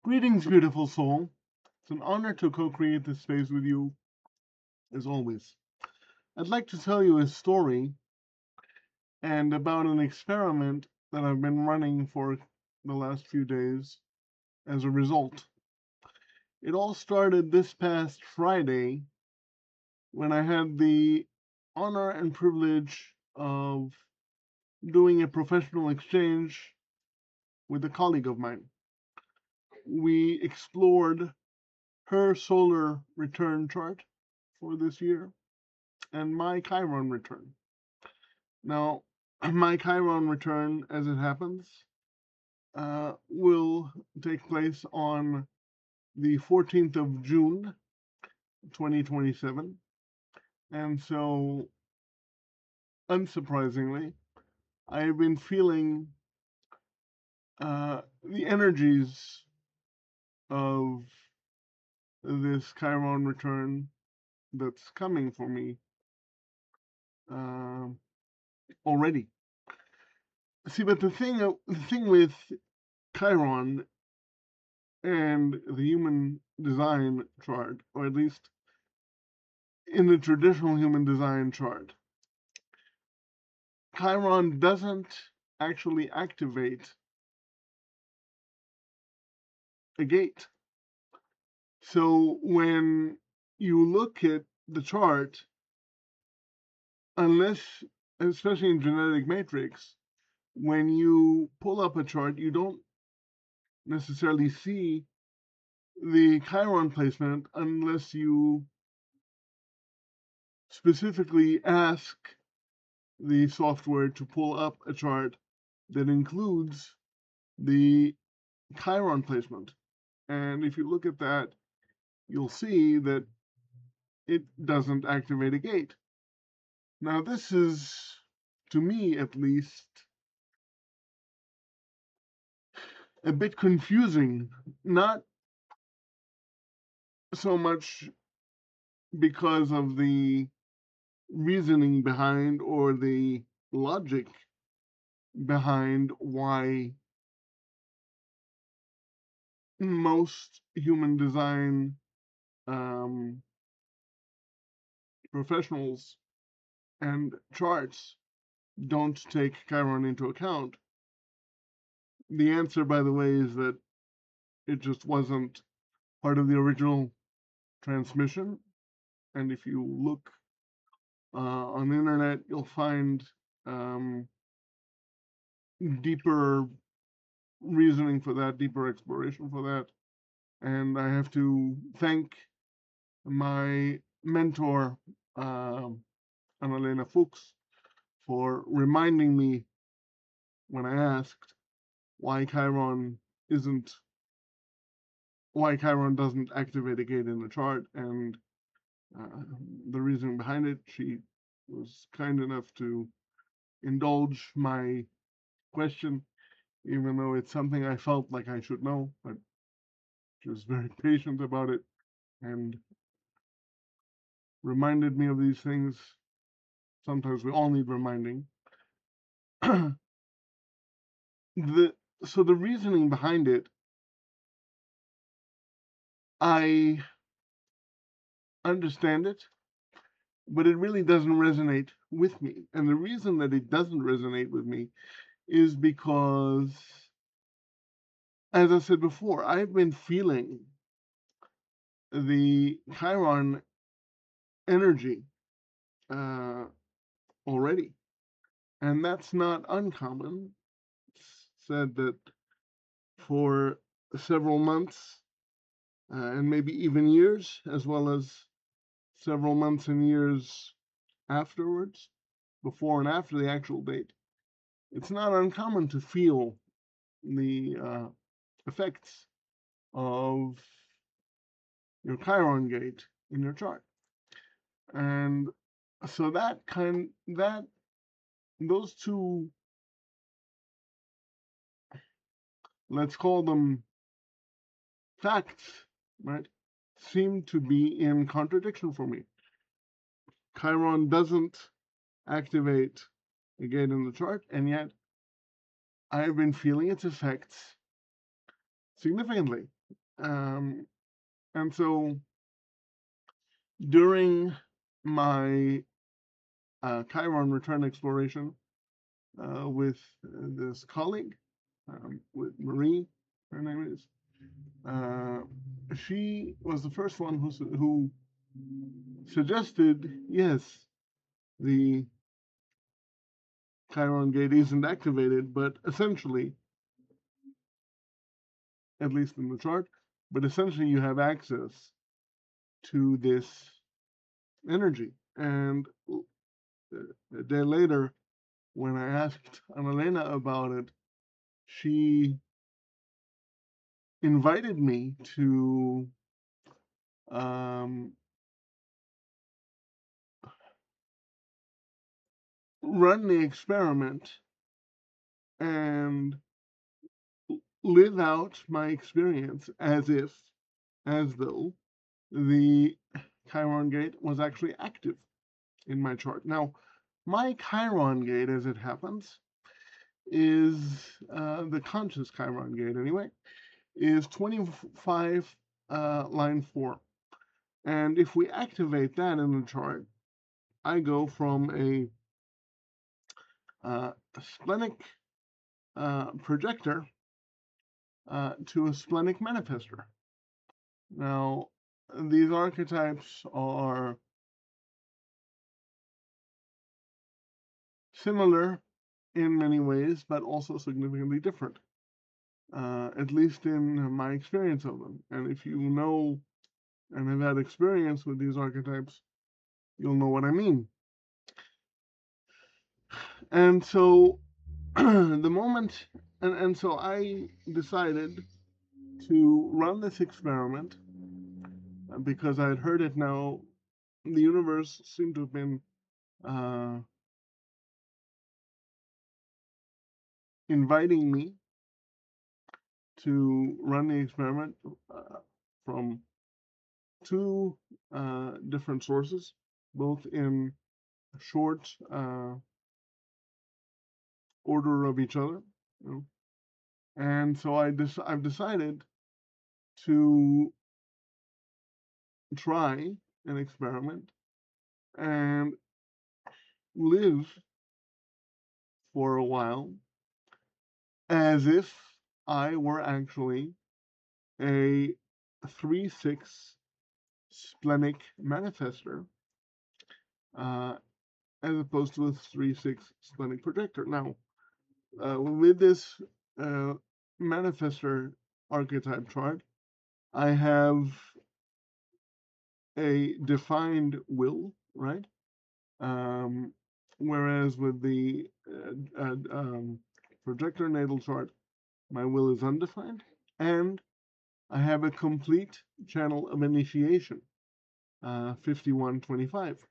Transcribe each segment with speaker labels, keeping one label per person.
Speaker 1: Greetings, beautiful soul. It's an honor to co-create this space with you, as always. I'd like to tell you a story and about an experiment that I've been running for the last few days as a result. It all started this past Friday when I had the honor and privilege of doing a professional exchange with a colleague of mine. We explored her solar return chart for this year and my Chiron return. Now, my Chiron return, as it happens, will take place on the 14th of June, 2027. And so, unsurprisingly, I've been feeling the energies of this Chiron return that's coming for me already. See, but the thing with Chiron and the human design chart, or at least in the traditional human design chart, Chiron doesn't actually activate a gate. So when you look at the chart, unless, especially in genetic matrix, when you pull up a chart, you don't necessarily see the Chiron placement unless you specifically ask the software to pull up a chart that includes the Chiron placement. And if you look at that, you'll see that it doesn't activate a gate. Now, this is, to me at least, a bit confusing, not so much because of the reasoning behind or the logic behind why most human design professionals and charts don't take Chiron into account. The answer, by the way, is that it just wasn't part of the original transmission. And if you look on the internet, you'll find deeper reasoning for that, deeper exploration for that. And I have to thank my mentor, Annalena Fuchs, for reminding me when I asked why Chiron doesn't activate a gate in the chart, and the reasoning behind it. She was kind enough to indulge my question, even though it's something I felt like I should know, but she was very patient about it and reminded me of these things. Sometimes we all need reminding. So the reasoning behind it, I understand it, but it really doesn't resonate with me. And the reason that it doesn't resonate with me is because, as I said before, I've been feeling the Chiron energy already. And that's not uncommon. It's said that for several months and maybe even years, as well as several months and years afterwards, before and after the actual date, it's not uncommon to feel the effects of your Chiron gate in your chart. And so those two, let's call them facts, right, seem to be in contradiction for me. Chiron doesn't activate a gate in the chart, and yet I've been feeling its effects significantly. And so during my Chiron return exploration with this colleague, with Marie, her name is, she was the first one who suggested, yes, the Chiron gate isn't activated, but essentially, at least in the chart, but essentially you have access to this energy. And a day later, when I asked Annalena about it, she invited me to um, run the experiment and live out my experience as though the Chiron gate was actually active in my chart. Now, my Chiron gate, as it happens, is the conscious Chiron gate anyway, is 25 line 4. And if we activate that in the chart, I go from a splenic projector to a splenic manifestor. Now, these archetypes are similar in many ways, but also significantly different, at least in my experience of them. And if you know and have had experience with these archetypes, you'll know what I mean. And so the moment, and so I decided to run this experiment because I had heard it now. The universe seemed to have been inviting me to run the experiment from two different sources, both in short order of each other. You know? And so I've decided to try an experiment and live for a while as if I were actually a 3/6 splenic manifestor, as opposed to a 3/6 splenic projector. Now, with this manifestor archetype chart, I have a defined will, right? Whereas with the projector natal chart, my will is undefined, and I have a complete channel of initiation, 5125.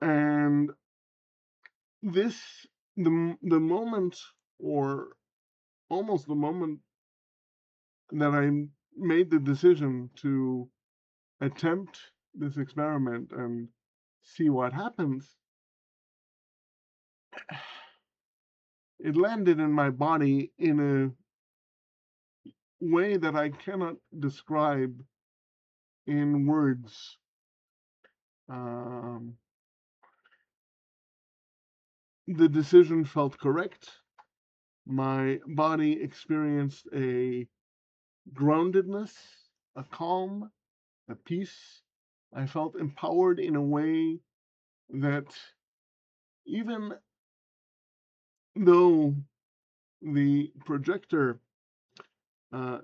Speaker 1: And this, the moment, or almost the moment that I made the decision to attempt this experiment and see what happens, it landed in my body in a way that I cannot describe in words. The decision felt correct. My body experienced a groundedness, a calm, a peace. I felt empowered in a way that, even though the projector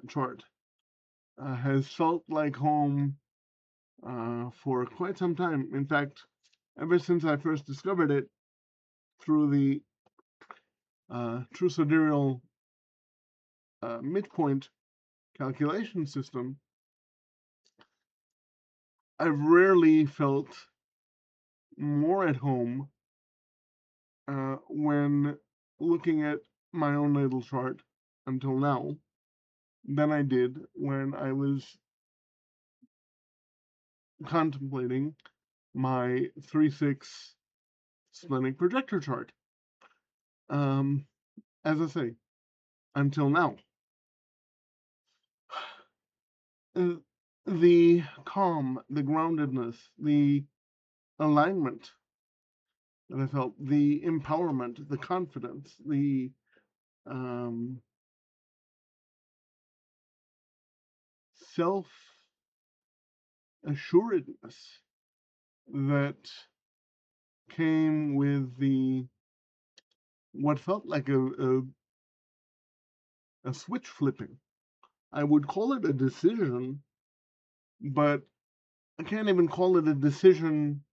Speaker 1: chart has felt like home for quite some time. In fact, ever since I first discovered it through the true sidereal midpoint calculation system, I've rarely felt more at home when looking at my own natal chart until now than I did when I was contemplating my 3/6 splenic projector chart. As I say, until now. the calm, the groundedness, the alignment that I felt, the empowerment, the confidence, the um, self assuredness that came with the what felt like a switch flipping. I would call it a decision, but I can't even call it a decision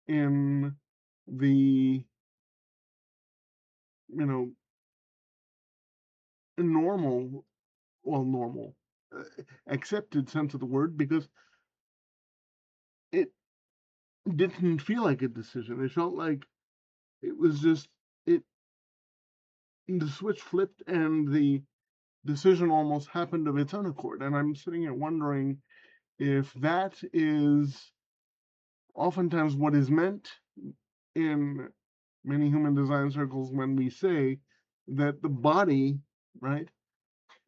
Speaker 1: in the, you know, normal, well, normal, uh, accepted sense of the word, because it didn't feel like a decision. It felt like it was just, it, the switch flipped and the decision almost happened of its own accord. And I'm sitting here wondering if that is oftentimes what is meant in many human design circles when we say that the body, right,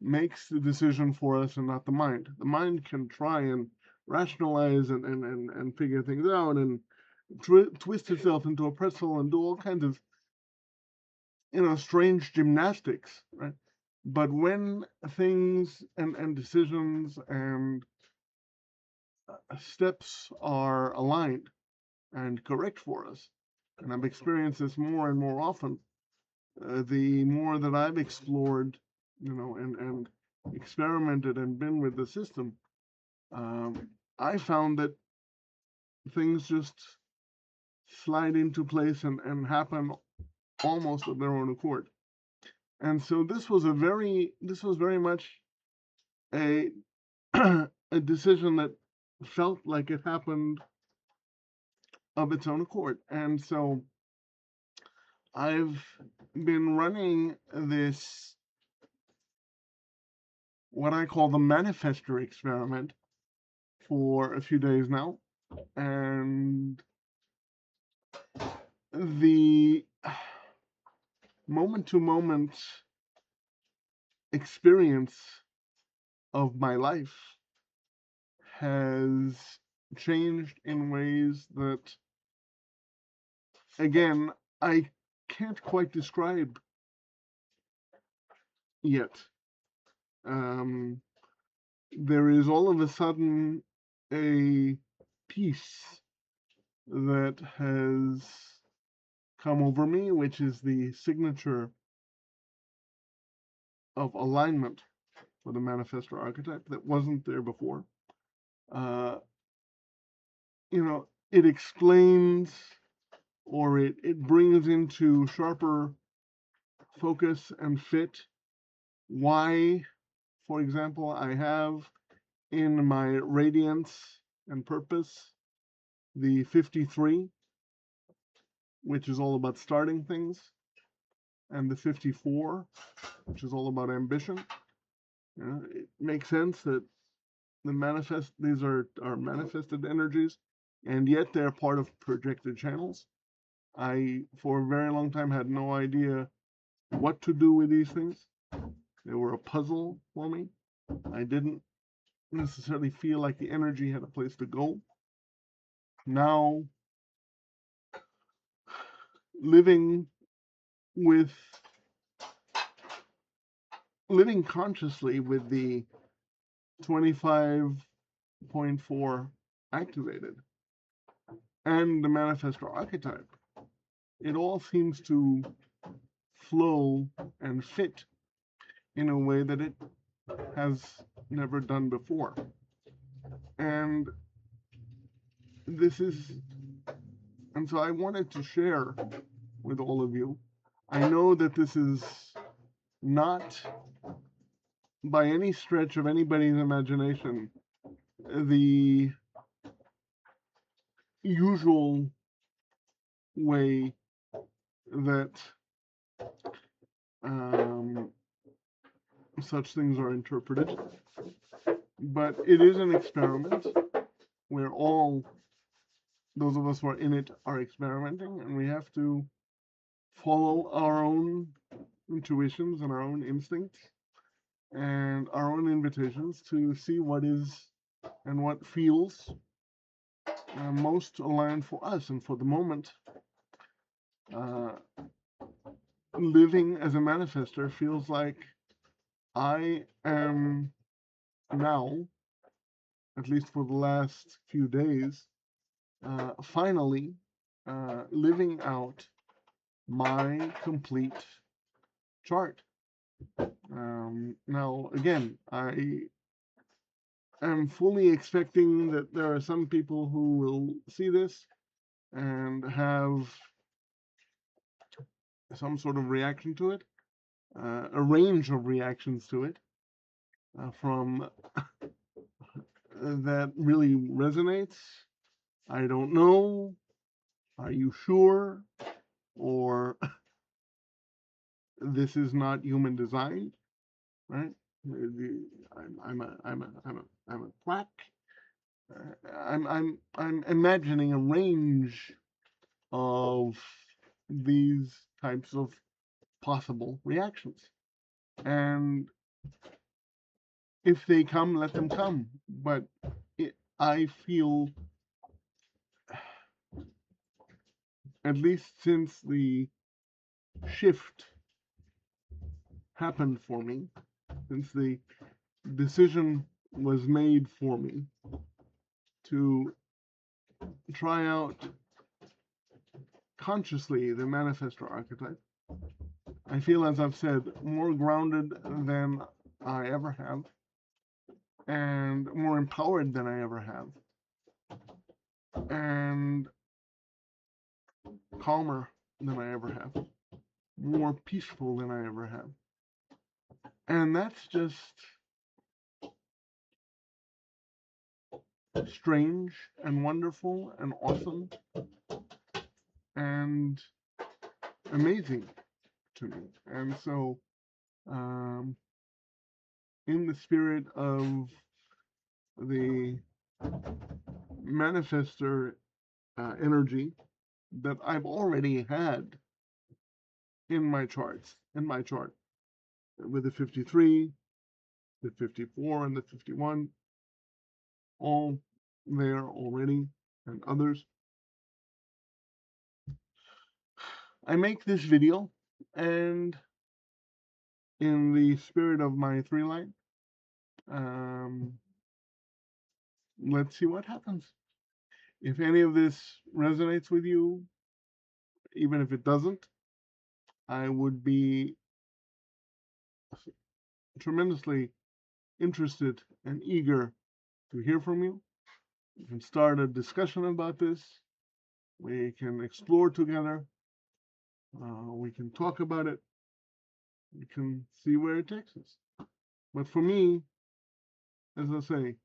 Speaker 1: makes the decision for us and not the mind. The mind can try and rationalize and figure things out and twist itself into a pretzel and do all kinds of, strange gymnastics, right? But when things and decisions and steps are aligned and correct for us, and I've experienced this more and more often, the more that I've explored, and experimented and been with the system, I found that things just slide into place and happen almost of their own accord. And so this was very much a a decision that felt like it happened of its own accord. And so I've been running this, what I call the Manifestor Experiment, for a few days now. And the moment to moment experience of my life has changed in ways that, again, I can't quite describe yet. There is all of a sudden a peace that has come over me, which is the signature of alignment for the manifestor archetype that wasn't there before. Uh, it explains, or it brings into sharper focus and fit why, for example, I have in my radiance and purpose the 53, which is all about starting things, and the 54, which is all about ambition. It makes sense that these are manifested energies, and yet they're part of projected channels. I, for a very long time, had no idea what to do with these things. They were a puzzle for me. I didn't necessarily feel like the energy had a place to go. Now, living consciously with the 25.4 activated and the manifestor archetype, it all seems to flow and fit in a way that it has never done before. And so I wanted to share with all of you. I know that this is not by any stretch of anybody's imagination the usual way that such things are interpreted, but it is an experiment where all those of us who are in it are experimenting, and we have to follow our own intuitions and our own instincts and our own invitations to see what is and what feels most aligned for us. And for the moment, uh, living as a manifester feels like I am now, at least for the last few days, finally living out my complete chart. Now, again, I am fully expecting that there are some people who will see this and have some sort of reaction to it, a range of reactions to it, from that really resonates. I don't know. Are you sure? Or this is not human design, right? I'm a quack. I'm imagining a range of these types of possible reactions, and if they come, let them come. But I feel, at least since the shift happened for me, since the decision was made for me to try out consciously the manifestor archetype, I feel, as I've said, more grounded than I ever have, and more empowered than I ever have, and calmer than I ever have, more peaceful than I ever have. And that's just strange and wonderful and awesome and amazing to me. And so, in the spirit of the manifestor energy that I've already had in my chart, with the 53, the 54, and the 51, all there already, and others. I make this video, and in the spirit of my 3-line, let's see what happens. If any of this resonates with you, even if it doesn't, I would be tremendously interested and eager to hear from you. We can start a discussion about this. We can explore together. We can talk about it. We can see where it takes us. But for me, as I say,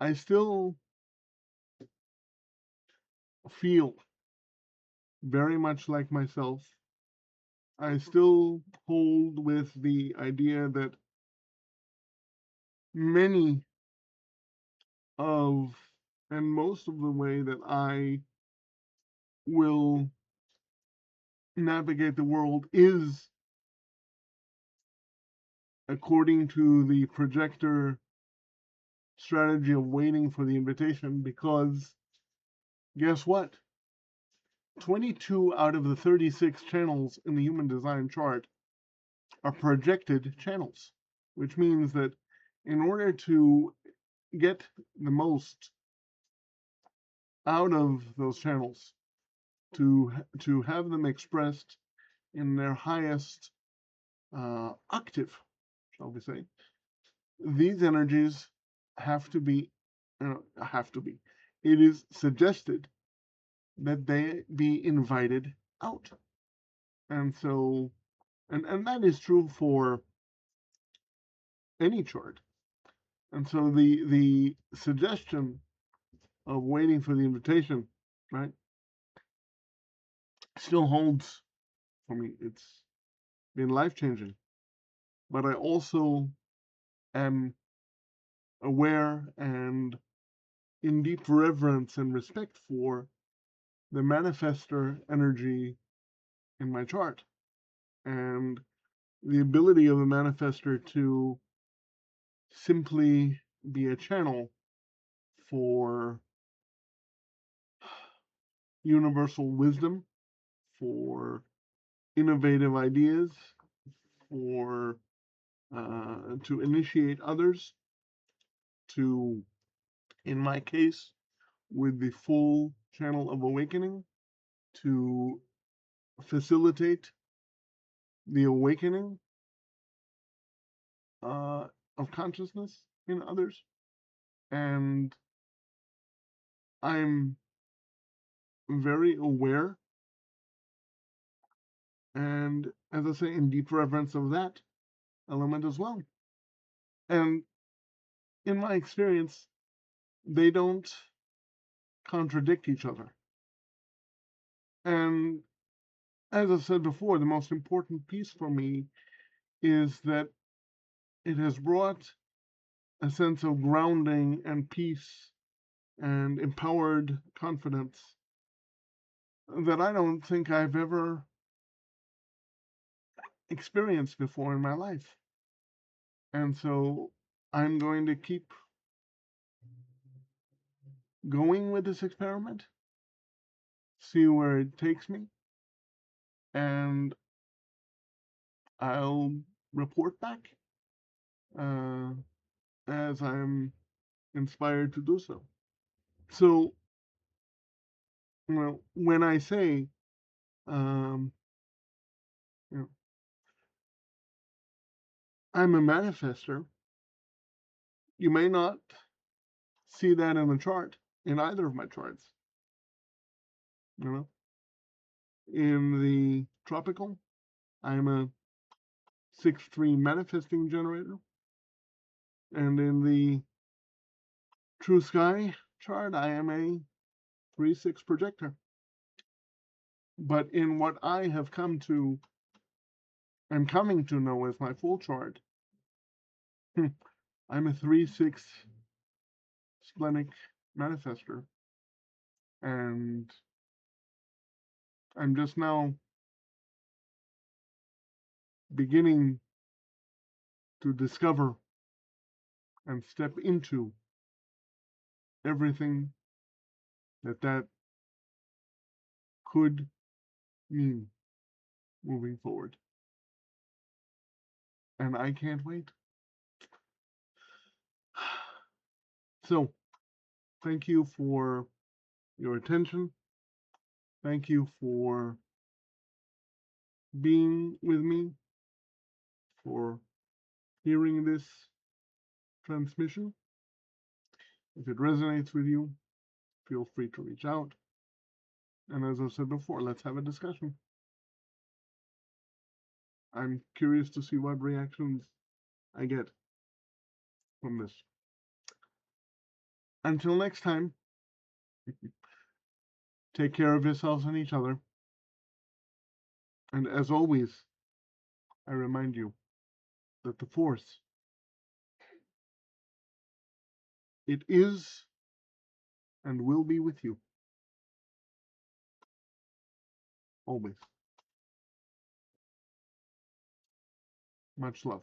Speaker 1: I still feel very much like myself. I still hold with the idea that many of and most of the way that I will navigate the world is according to the projector strategy of waiting for the invitation, because guess what? 22 out of the 36 channels in the human design chart are projected channels, which means that in order to get the most out of those channels, to have them expressed in their highest octave, shall we say, these energies have to be, it is suggested that they be invited out. And so, and that is true for any chart. And so the suggestion of waiting for the invitation, right, still holds for me. It's been life-changing. But I also am aware and in deep reverence and respect for the manifestor energy in my chart, and the ability of a manifestor to simply be a channel for universal wisdom, for innovative ideas, for to initiate others to, in my case, with the full channel of awakening, to facilitate the awakening of consciousness in others. And I'm very aware and, as I say, in deep reverence of that element as well. And in my experience, they don't contradict each other. And as I said before, the most important piece for me is that it has brought a sense of grounding and peace and empowered confidence that I don't think I've ever experienced before in my life. And so I'm going to keep going with this experiment, see where it takes me, and I'll report back uh, as I'm inspired to do so. So, well, when I say, um, you know, I'm a manifester, you may not see that in the chart, in either of my charts. You know, in the tropical, I'm a 6-3 manifesting generator, and in the true sky chart, I am a 3-6 projector. But in what I have come to and coming to know as my full chart, I'm a 3-6 splenic manifester, and I'm just now beginning to discover and step into everything that could mean moving forward. And I can't wait. So, thank you for your attention. Thank you for being with me, for hearing this transmission. If it resonates with you, feel free to reach out. And as I said before, let's have a discussion. I'm curious to see what reactions I get from this. Until next time, take care of yourselves and each other. And as always, I remind you that the Force, it is and will be with you always. Much love.